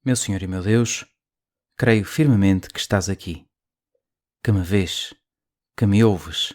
Meu Senhor e meu Deus, creio firmemente que estás aqui, que me vês, que me ouves.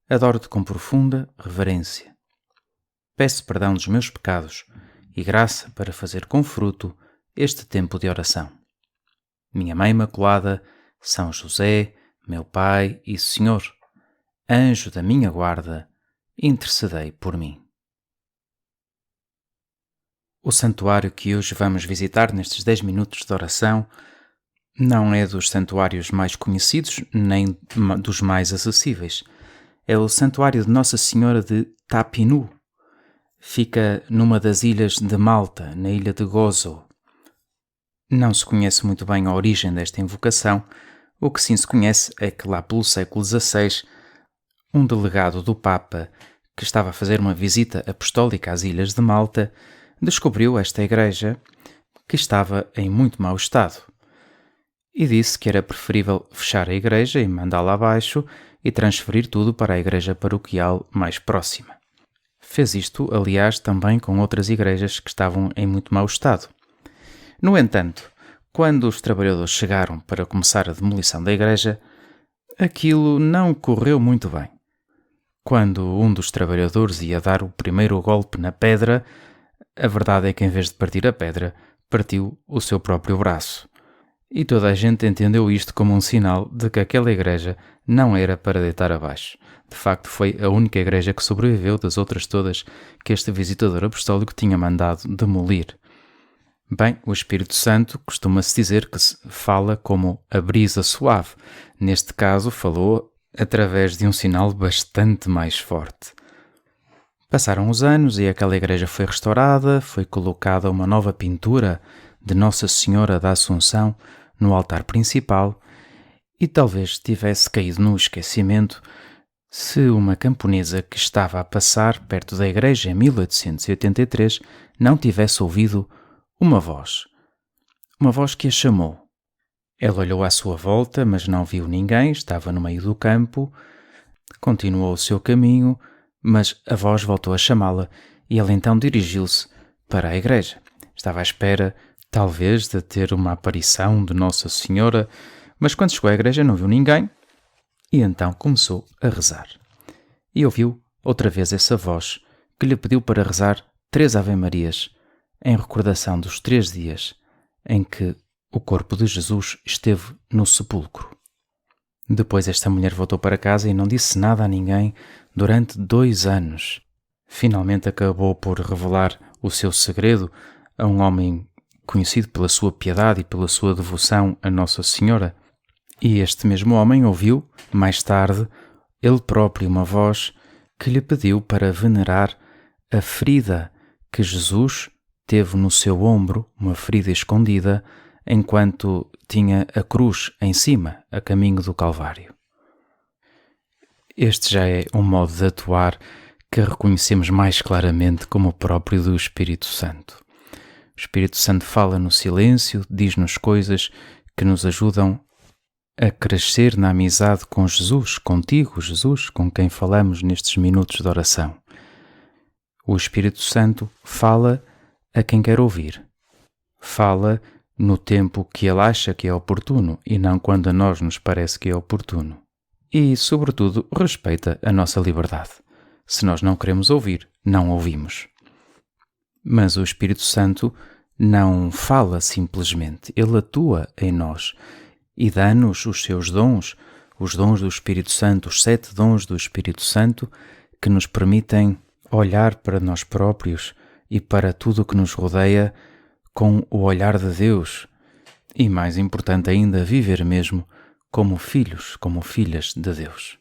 Adoro-te com profunda reverência. Peço perdão dos meus pecados e graça para fazer com fruto este tempo de oração. Minha Mãe Imaculada, São José, meu Pai e Senhor, anjo da minha guarda, intercedei por mim. O santuário que hoje vamos visitar nestes 10 minutos de oração não é dos santuários mais conhecidos nem dos mais acessíveis. É o santuário de Nossa Senhora de Tapinu. Fica numa das ilhas de Malta, na ilha de Gozo. Não se conhece muito bem a origem desta invocação. O que sim se conhece é que lá pelo século XVI, um delegado do Papa, que estava a fazer uma visita apostólica às ilhas de Malta, descobriu esta igreja que estava em muito mau estado e disse que era preferível fechar a igreja e mandá-la abaixo e transferir tudo para a igreja paroquial mais próxima. Fez isto, aliás, também com outras igrejas que estavam em muito mau estado. No entanto, quando os trabalhadores chegaram para começar a demolição da igreja, aquilo não correu muito bem. Quando um dos trabalhadores ia dar o primeiro golpe na pedra, a verdade é que em vez de partir a pedra, partiu o seu próprio braço. E toda a gente entendeu isto como um sinal de que aquela igreja não era para deitar abaixo. De facto, foi a única igreja que sobreviveu das outras todas que este visitador apostólico tinha mandado demolir. Bem, o Espírito Santo costuma-se dizer que se fala como a brisa suave. Neste caso, falou através de um sinal bastante mais forte. Passaram os anos e aquela igreja foi restaurada, foi colocada uma nova pintura de Nossa Senhora da Assunção no altar principal e talvez tivesse caído no esquecimento se uma camponesa que estava a passar perto da igreja em 1883 não tivesse ouvido uma voz que a chamou. Ela olhou à sua volta, mas não viu ninguém, estava no meio do campo, continuou o seu caminho, mas a voz voltou a chamá-la e ela então dirigiu-se para a igreja. Estava à espera, talvez, de ter uma aparição de Nossa Senhora, mas quando chegou à igreja não viu ninguém e então começou a rezar. E ouviu outra vez essa voz que lhe pediu para rezar 3 Ave-Marias em recordação dos 3 dias em que o corpo de Jesus esteve no sepulcro. Depois esta mulher voltou para casa e não disse nada a ninguém durante 2 anos. Finalmente acabou por revelar o seu segredo a um homem conhecido pela sua piedade e pela sua devoção a Nossa Senhora. E este mesmo homem ouviu, mais tarde, ele próprio uma voz que lhe pediu para venerar a ferida que Jesus teve no seu ombro, uma ferida escondida, enquanto tinha a cruz em cima, a caminho do Calvário. Este já é um modo de atuar que reconhecemos mais claramente como o próprio do Espírito Santo. O Espírito Santo fala no silêncio, diz-nos coisas que nos ajudam a crescer na amizade com Jesus, contigo, Jesus, com quem falamos nestes minutos de oração. O Espírito Santo fala a quem quer ouvir. Fala no tempo que ele acha que é oportuno e não quando a nós nos parece que é oportuno. E, sobretudo, respeita a nossa liberdade. Se nós não queremos ouvir, não ouvimos. Mas o Espírito Santo não fala simplesmente, ele atua em nós e dá-nos os seus dons, os dons do Espírito Santo, os 7 dons do Espírito Santo que nos permitem olhar para nós próprios e para tudo o que nos rodeia com o olhar de Deus e, mais importante ainda, viver mesmo como filhos, como filhas de Deus.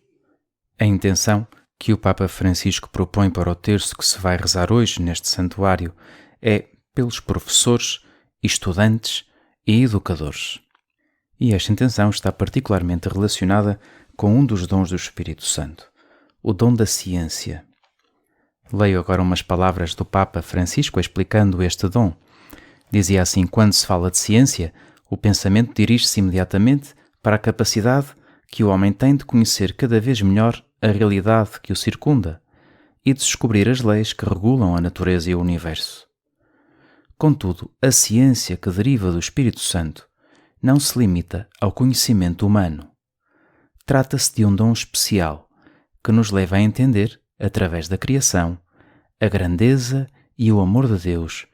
A intenção que o Papa Francisco propõe para o terço que se vai rezar hoje neste santuário é pelos professores, estudantes e educadores. E esta intenção está particularmente relacionada com um dos dons do Espírito Santo, o dom da ciência. Leio agora umas palavras do Papa Francisco explicando este dom. Dizia assim: quando se fala de ciência, o pensamento dirige-se imediatamente para a capacidade que o homem tem de conhecer cada vez melhor a realidade que o circunda e de descobrir as leis que regulam a natureza e o universo. Contudo, a ciência que deriva do Espírito Santo não se limita ao conhecimento humano. Trata-se de um dom especial que nos leva a entender, através da criação, a grandeza e o amor de Deus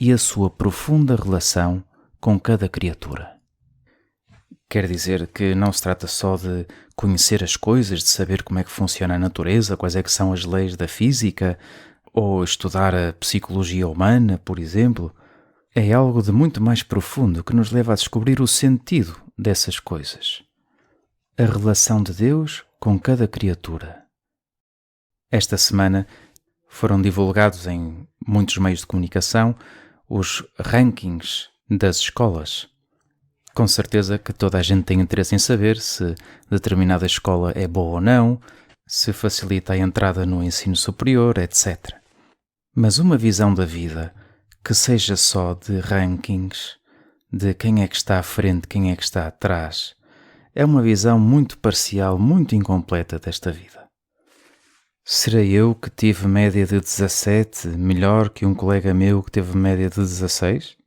e a sua profunda relação com cada criatura. Quer dizer que não se trata só de conhecer as coisas, de saber como é que funciona a natureza, quais é que são as leis da física, ou estudar a psicologia humana, por exemplo. É algo de muito mais profundo que nos leva a descobrir o sentido dessas coisas. A relação de Deus com cada criatura. Esta semana foram divulgados em muitos meios de comunicação os rankings das escolas. Com certeza que toda a gente tem interesse em saber se determinada escola é boa ou não, se facilita a entrada no ensino superior, etc. Mas uma visão da vida que seja só de rankings, de quem é que está à frente, quem é que está atrás, é uma visão muito parcial, muito incompleta desta vida. Serei eu que tive média de 17 melhor que um colega meu que teve média de 16?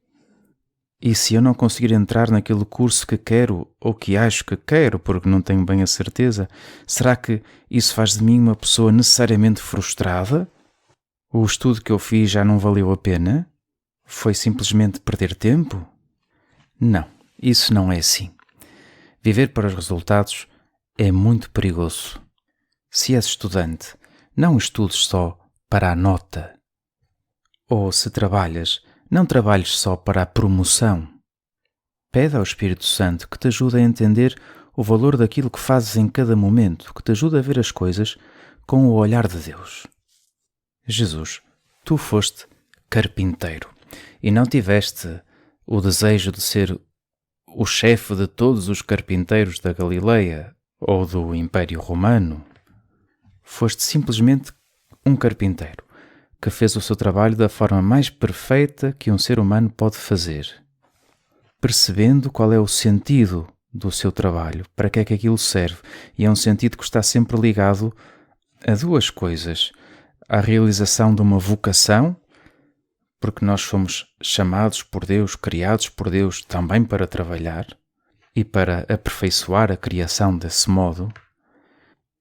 E se eu não conseguir entrar naquele curso que quero ou que acho que quero, porque não tenho bem a certeza, será que isso faz de mim uma pessoa necessariamente frustrada? O estudo que eu fiz já não valeu a pena? Foi simplesmente perder tempo? Não, isso não é assim. Viver para os resultados é muito perigoso. Se és estudante, não estudes só para a nota. Ou se trabalhas, não trabalhes só para a promoção. Pede ao Espírito Santo que te ajude a entender o valor daquilo que fazes em cada momento, que te ajude a ver as coisas com o olhar de Deus. Jesus, tu foste carpinteiro e não tiveste o desejo de ser o chefe de todos os carpinteiros da Galileia ou do Império Romano. Foste simplesmente um carpinteiro que fez o seu trabalho da forma mais perfeita que um ser humano pode fazer, percebendo qual é o sentido do seu trabalho, para que é que aquilo serve, e é um sentido que está sempre ligado a duas coisas: à realização de uma vocação, porque nós fomos chamados por Deus, criados por Deus também para trabalhar e para aperfeiçoar a criação desse modo.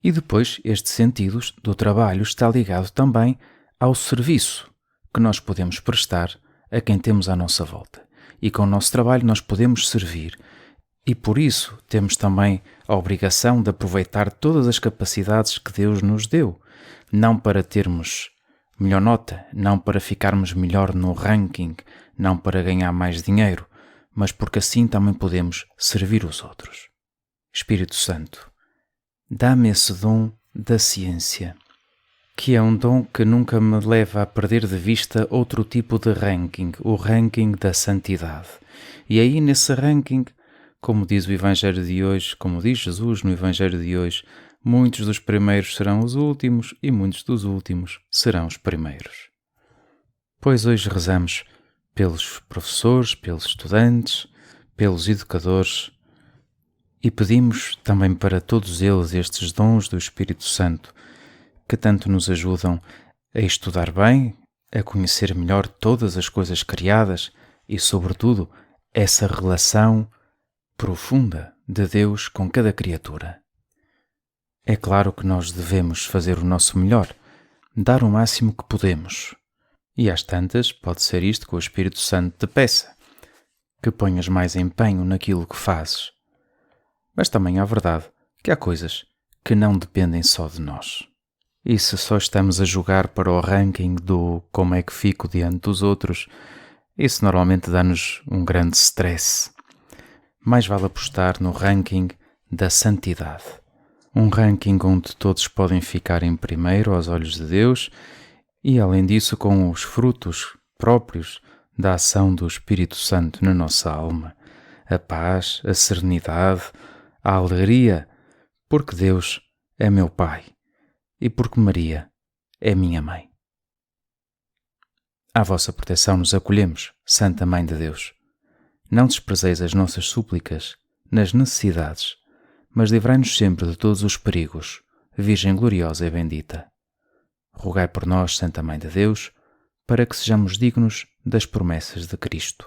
E depois este sentido do trabalho está ligado também ao serviço que nós podemos prestar a quem temos à nossa volta. E com o nosso trabalho nós podemos servir. E por isso temos também a obrigação de aproveitar todas as capacidades que Deus nos deu. Não para termos melhor nota, não para ficarmos melhor no ranking, não para ganhar mais dinheiro, mas porque assim também podemos servir os outros. Espírito Santo, dá-me esse dom da ciência, que é um dom que nunca me leva a perder de vista outro tipo de ranking, o ranking da santidade. E aí nesse ranking, como diz o Evangelho de hoje, como diz Jesus no Evangelho de hoje, muitos dos primeiros serão os últimos e muitos dos últimos serão os primeiros. Pois hoje rezamos pelos professores, pelos estudantes, pelos educadores e pedimos também para todos eles estes dons do Espírito Santo que tanto nos ajudam a estudar bem, a conhecer melhor todas as coisas criadas e, sobretudo, essa relação profunda de Deus com cada criatura. É claro que nós devemos fazer o nosso melhor, dar o máximo que podemos. E às tantas pode ser isto que o Espírito Santo te peça, que ponhas mais empenho naquilo que fazes. Mas também é verdade que há coisas que não dependem só de nós. E se só estamos a jogar para o ranking do como é que fico diante dos outros, isso normalmente dá-nos um grande stress. Mais vale apostar no ranking da santidade. Um ranking onde todos podem ficar em primeiro aos olhos de Deus e, além disso, com os frutos próprios da ação do Espírito Santo na nossa alma. A paz, a serenidade, a alegria, porque Deus é meu Pai e porque Maria é minha Mãe. À vossa proteção nos acolhemos, Santa Mãe de Deus. Não desprezeis as nossas súplicas nas necessidades, mas livrai-nos sempre de todos os perigos, Virgem gloriosa e bendita. Rogai por nós, Santa Mãe de Deus, para que sejamos dignos das promessas de Cristo.